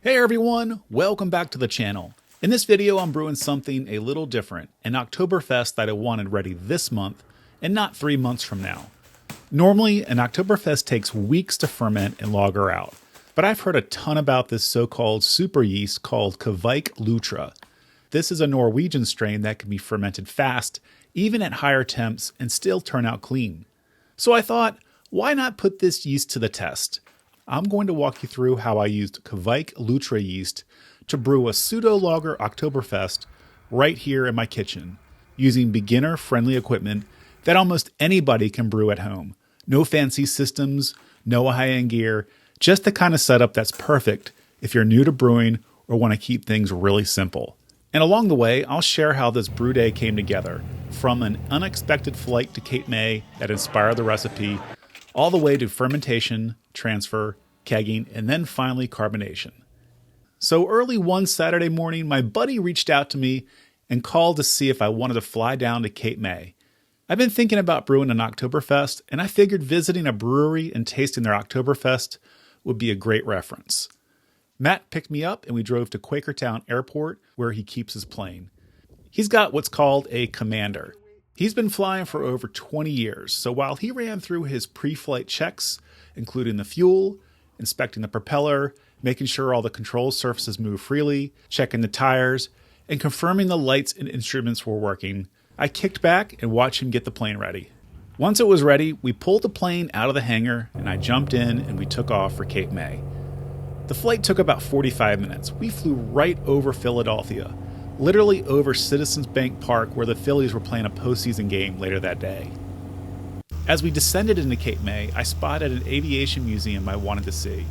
Hey everyone, welcome back to the channel. In this video I'm brewing something a little different, an Oktoberfest that I wanted ready this month and not 3 months from now. Normally an Oktoberfest takes weeks to ferment and lager out, but I've heard a ton about this so-called super yeast called Kveik Lutra. This is a Norwegian strain that can be fermented fast, even at higher temps, and still turn out clean. So I thought, why not put this yeast to the test? I'm going to walk you through how I used Kveik Lutra yeast to brew a pseudo-lager Oktoberfest right here in my kitchen, using beginner-friendly equipment that almost anybody can brew at home. No fancy systems, no high-end gear, just the kind of setup that's perfect if you're new to brewing or want to keep things really simple. And along the way, I'll share how this brew day came together, from an unexpected flight to Cape May that inspired the recipe, all the way to fermentation, transfer, kegging, and then finally carbonation. So early one Saturday morning, my buddy reached out to me and called to see if I wanted to fly down to Cape May. I've been thinking about brewing an Oktoberfest, and I figured visiting a brewery and tasting their Oktoberfest would be a great reference. Matt picked me up and we drove to Quakertown Airport, where he keeps his plane. He's got what's called a commander. He's been flying for over 20 years, so while he ran through his pre-flight checks, including the fuel, inspecting the propeller, making sure all the control surfaces move freely, checking the tires, and confirming the lights and instruments were working, I kicked back and watched him get the plane ready. Once it was ready, we pulled the plane out of the hangar and I jumped in and we took off for Cape May. The flight took about 45 minutes. We flew right over Philadelphia, literally over Citizens Bank Park, where the Phillies were playing a postseason game later that day. As we descended into Cape May, I spotted an aviation museum I wanted to see.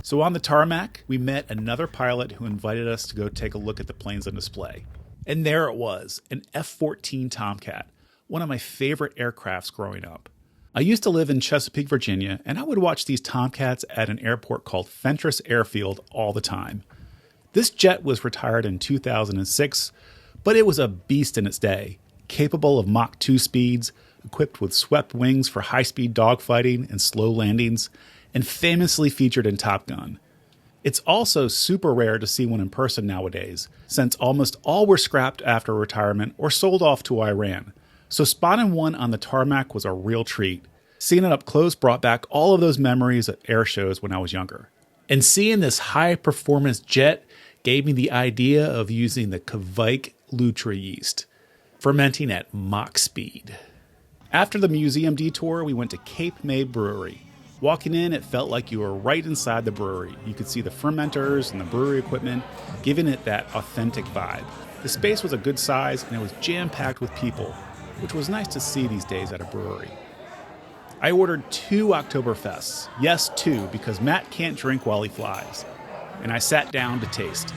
So on the tarmac, we met another pilot who invited us to go take a look at the planes on display. And there it was, an F-14 Tomcat, one of my favorite aircrafts growing up. I used to live in Chesapeake, Virginia, and I would watch these Tomcats at an airport called Fentress Airfield all the time. This jet was retired in 2006, but it was a beast in its day, capable of Mach 2 speeds, equipped with swept wings for high-speed dogfighting and slow landings, and famously featured in Top Gun. It's also super rare to see one in person nowadays, since almost all were scrapped after retirement or sold off to Iran. So spotting one on the tarmac was a real treat. Seeing it up close brought back all of those memories at air shows when I was younger. And seeing this high-performance jet gave me the idea of using the Kveik Lutra yeast, fermenting at Mach speed. After the museum detour, we went to May Brewery. Walking in, it felt like you were right inside the brewery. You could see the fermenters and the brewery equipment, giving it that authentic vibe. The space was a good size and it was jam-packed with people, which was nice to see these days at a brewery. I ordered 2 Oktoberfests. Yes, 2, because Matt can't drink while he flies. And I sat down to taste.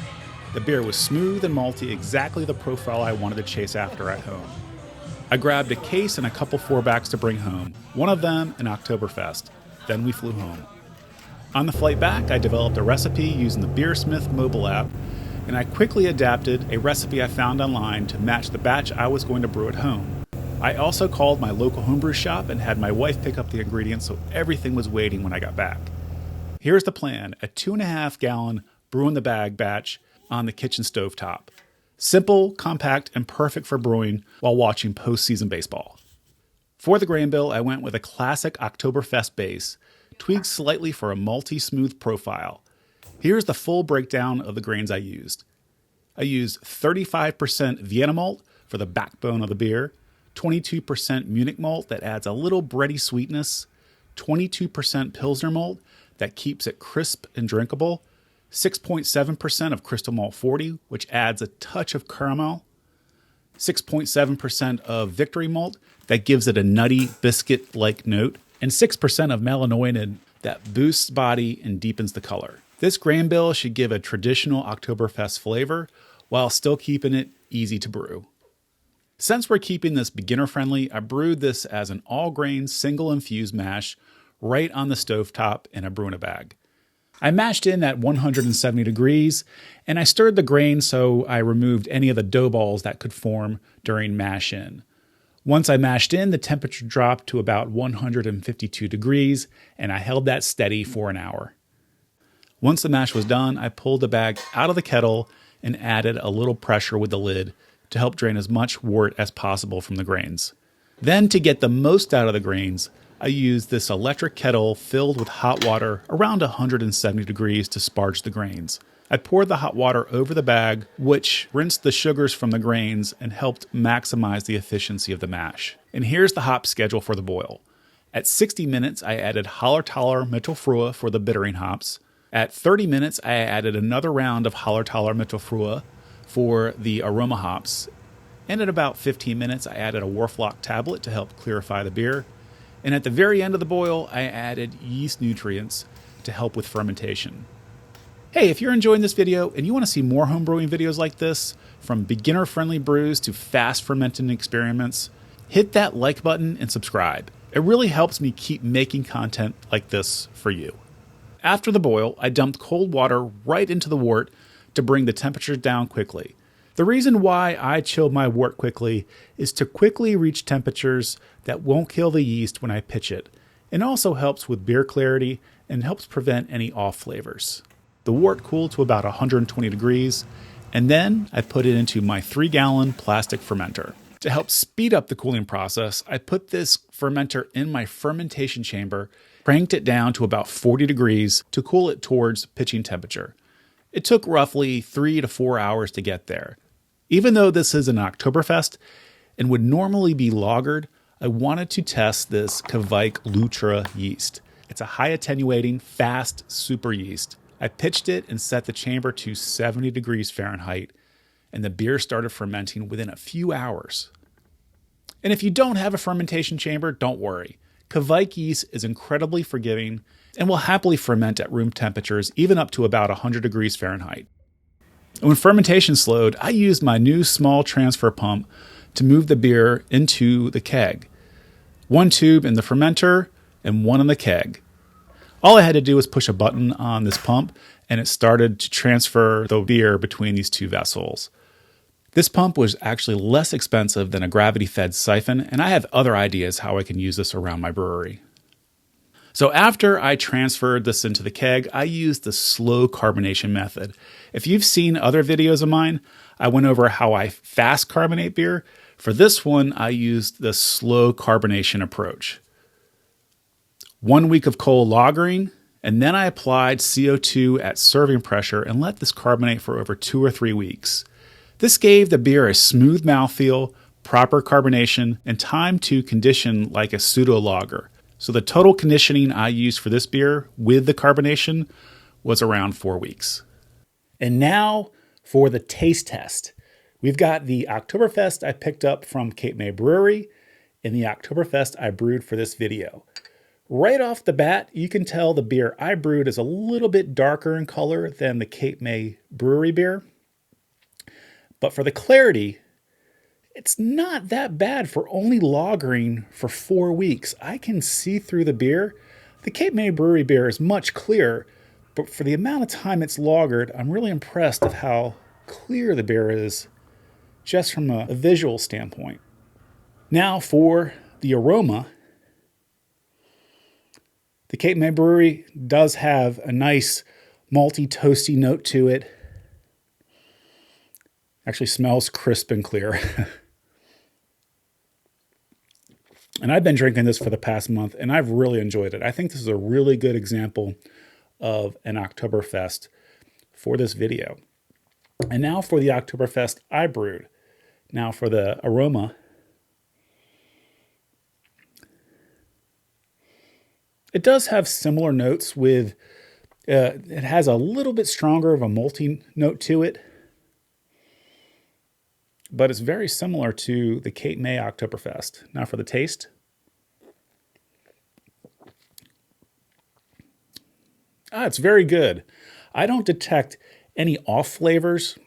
The beer was smooth and malty, exactly the profile I wanted to chase after at home. I grabbed a case and a couple 4-backs to bring home, one of them an Oktoberfest. Then we flew home. On the flight back, I developed a recipe using the Beersmith mobile app, and I quickly adapted a recipe I found online to match the batch I was going to brew at home. I also called my local homebrew shop and had my wife pick up the ingredients so everything was waiting when I got back. Here's the plan: a 2.5-gallon brew-in-a-bag batch on the kitchen stovetop. Simple, compact, and perfect for brewing while watching postseason baseball. For the grain bill, I went with a classic Oktoberfest base, tweaked slightly for a malty smooth profile. Here's the full breakdown of the grains I used. I used 35% Vienna Malt for the backbone of the beer, 22% Munich Malt that adds a little bready sweetness, 22% Pilsner Malt that keeps it crisp and drinkable, 6.7% of Crystal Malt 40, which adds a touch of caramel, 6.7% of Victory Malt that gives it a nutty, biscuit-like note, and 6% of malanoidin that boosts body and deepens the color. This grain bill should give a traditional Oktoberfest flavor while still keeping it easy to brew. Since we're keeping this beginner-friendly, I brewed this as an all-grain, single-infused mash right on the stovetop in a brew-in-a-bag. I mashed in at 170 degrees, and I stirred the grain so I removed any of the dough balls that could form during mash-in. Once I mashed in, the temperature dropped to about 152 degrees, and I held that steady for an hour. Once the mash was done, I pulled the bag out of the kettle and added a little pressure with the lid to help drain as much wort as possible from the grains. Then, to get the most out of the grains, I used this electric kettle filled with hot water around 170 degrees to sparge the grains. I poured the hot water over the bag, which rinsed the sugars from the grains and helped maximize the efficiency of the mash. And here's the hop schedule for the boil. At 60 minutes, I added Hallertauer Mittelfrühe for the bittering hops. At 30 minutes, I added another round of Hallertauer Mittelfrühe for the aroma hops. And at about 15 minutes, I added a Wurflock tablet to help clarify the beer. And at the very end of the boil, I added yeast nutrients to help with fermentation. Hey, if you're enjoying this video and you want to see more homebrewing videos like this, from beginner-friendly brews to fast fermenting experiments, hit that like button and subscribe. It really helps me keep making content like this for you. After the boil, I dumped cold water right into the wort to bring the temperatures down quickly. The reason why I chill my wort quickly is to quickly reach temperatures that won't kill the yeast when I pitch it, and also helps with beer clarity and helps prevent any off flavors. The wort cooled to about 120 degrees, and then I put it into my 3-gallon plastic fermenter. To help speed up the cooling process, I put this fermenter in my fermentation chamber, cranked it down to about 40 degrees to cool it towards pitching temperature. It took roughly 3 to 4 hours to get there. Even though this is an Oktoberfest and would normally be lagered, I wanted to test this Kveik Lutra yeast. It's a high attenuating, fast super yeast. I pitched it and set the chamber to 70 degrees Fahrenheit, and the beer started fermenting within a few hours. And if you don't have a fermentation chamber, don't worry. Kveik yeast is incredibly forgiving and will happily ferment at room temperatures, even up to about 100 degrees Fahrenheit. And when fermentation slowed, I used my new small transfer pump to move the beer into the keg. 1 tube in the fermenter and 1 in the keg. All I had to do was push a button on this pump, and it started to transfer the beer between these 2 vessels. This pump was actually less expensive than a gravity-fed siphon, and I have other ideas how I can use this around my brewery. So after I transferred this into the keg, I used the slow carbonation method. If you've seen other videos of mine, I went over how I fast carbonate beer. For this one, I used the slow carbonation approach. 1 week of cold lagering, and then I applied CO2 at serving pressure and let this carbonate for over 2 or 3 weeks. This gave the beer a smooth mouthfeel, proper carbonation, and time to condition like a pseudo-lager. So the total conditioning I used for this beer with the carbonation was around 4 weeks. And now for the taste test. We've got the Oktoberfest I picked up from May Brewery and the Oktoberfest I brewed for this video. Right off the bat, you can tell the beer I brewed is a little bit darker in color than the May Brewery beer. But for the clarity, it's not that bad for only lagering for 4 weeks. I can see through the beer. The May Brewery beer is much clearer, but for the amount of time it's lagered, I'm really impressed at how clear the beer is just from a visual standpoint. Now for the aroma. The May Brewery does have a nice malty, toasty note to it. Actually smells crisp and clear. And I've been drinking this for the past month, and I've really enjoyed it. I think this is a really good example of an Oktoberfest for this video. And now for the Oktoberfest I brewed. Now for the aroma. It does have similar notes with, it has a little bit stronger of a malty note to it, but it's very similar to the May Oktoberfest. Now for the taste. It's very good. I don't detect any off flavors.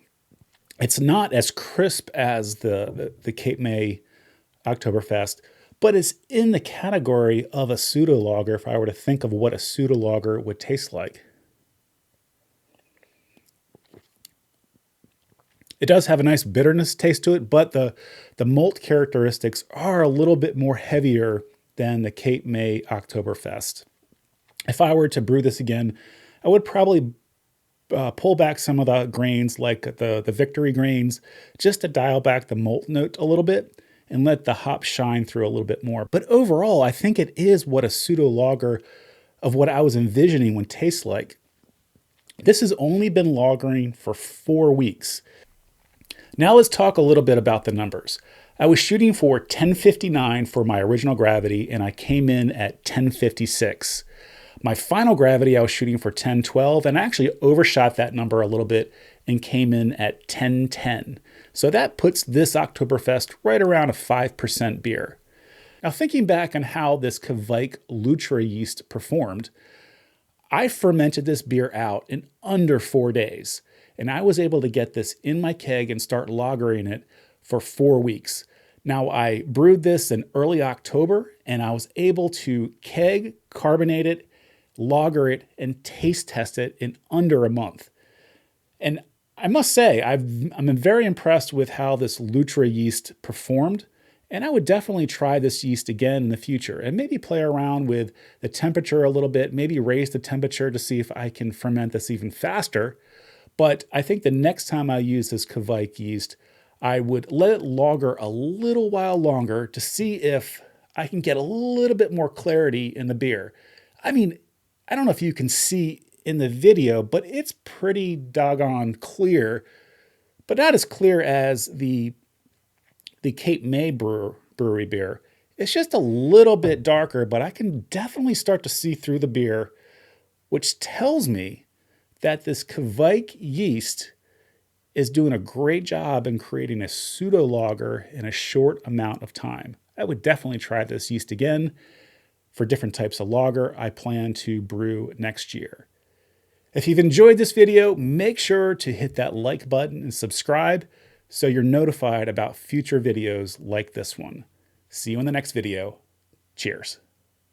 It's not as crisp as the May Oktoberfest, but it's in the category of a pseudo-lager if I were to think of what a pseudo-lager would taste like. It does have a nice bitterness taste to it, but the malt characteristics are a little bit more heavier than the May Oktoberfest. If I were to brew this again, I would probably pull back some of the grains like the Victory grains just to dial back the malt note a little bit and let the hop shine through a little bit more. But overall, I think it is what a pseudo-lager of what I was envisioning would taste like. This has only been lagering for 4 weeks. Now let's talk a little bit about the numbers. I was shooting for 1059 for my original gravity, and I came in at 1056. My final gravity, I was shooting for 1012, and I actually overshot that number a little bit and came in at 1010. So that puts this Oktoberfest right around a 5% beer. Now, thinking back on how this Kveik Lutra yeast performed, I fermented this beer out in under 4 days, and I was able to get this in my keg and start lagering it for 4 weeks. Now, I brewed this in early October, and I was able to keg, carbonate it, lager it, and taste test it in under a month. And I must say, I'm very impressed with how this Lutra yeast performed, and I would definitely try this yeast again in the future and maybe play around with the temperature a little bit, maybe raise the temperature to see if I can ferment this even faster. But I think the next time I use this Kveik yeast, I would let it lager a little while longer to see if I can get a little bit more clarity in the beer. I mean, I don't know if you can see in the video, but it's pretty doggone clear, but not as clear as the Cape May Brewery beer. It's just a little bit darker, but I can definitely start to see through the beer, which tells me that this Kveik yeast is doing a great job in creating a pseudo-lager in a short amount of time. I would definitely try this yeast again for different types of lager I plan to brew next year. If you've enjoyed this video, make sure to hit that like button and subscribe so you're notified about future videos like this one. See you in the next video. Cheers.